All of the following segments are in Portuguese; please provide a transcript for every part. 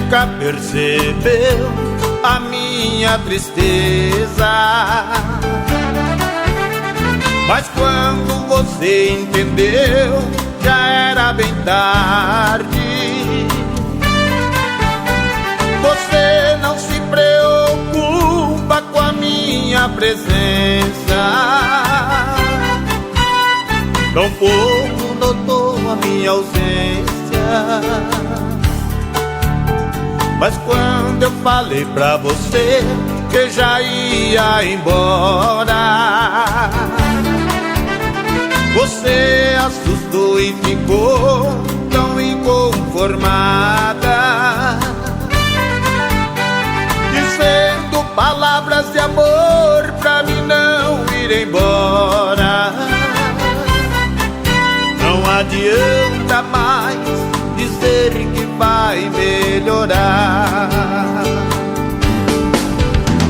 nunca percebeu a minha tristeza, mas quando você entendeu, já era bem tarde. Você não se preocupa com a minha presença, tampouco notou a minha ausência. Mas quando eu falei pra você que já ia embora, você assustou e ficou tão inconformada, dizendo palavras de amor pra mim não ir embora. Não adianta mais dizer que vai melhorar.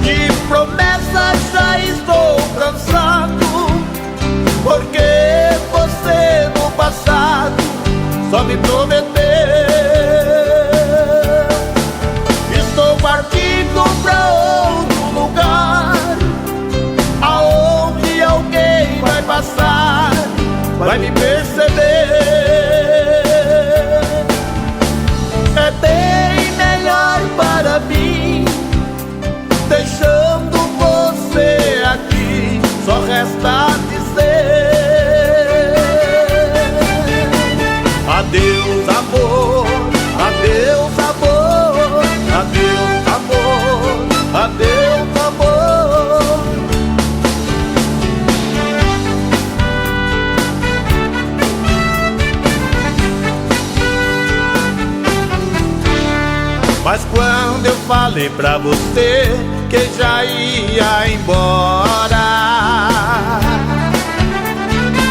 De promessas já estou cansado, porque você no passado só me prometeu. Estou partindo pra outro lugar, aonde alguém vai passar, vai me perceber. É bem melhor para mim, deixando você aqui, só resta dizer adeus, amor, adeus, amor, adeus, amor, adeus, amor. Mas quando eu falei pra você que já ia embora,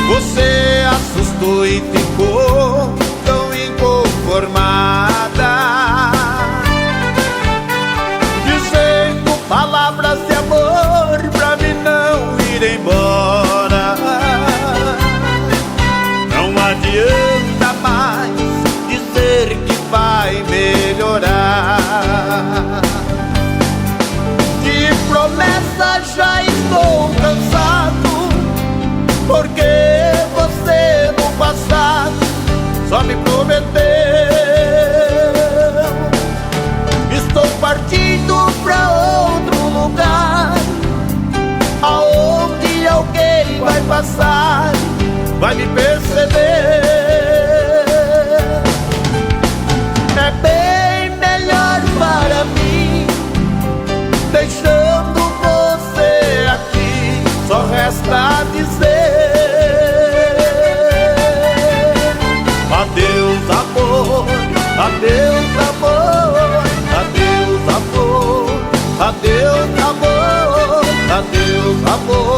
você assustou e ficou tão inconformada, dizendo palavras de amor pra mim não ir embora. Não adianta mais dizer que vai melhorar. De promessa já estou cansado, porque você no passado só me prometeu. Estou partindo pra outro lugar, aonde alguém vai passar, vai me perceber. É bem melhor para mim, deixando você aqui, só resta dizer adeus, amor, adeus, amor, adeus, amor, adeus, amor, adeus, amor.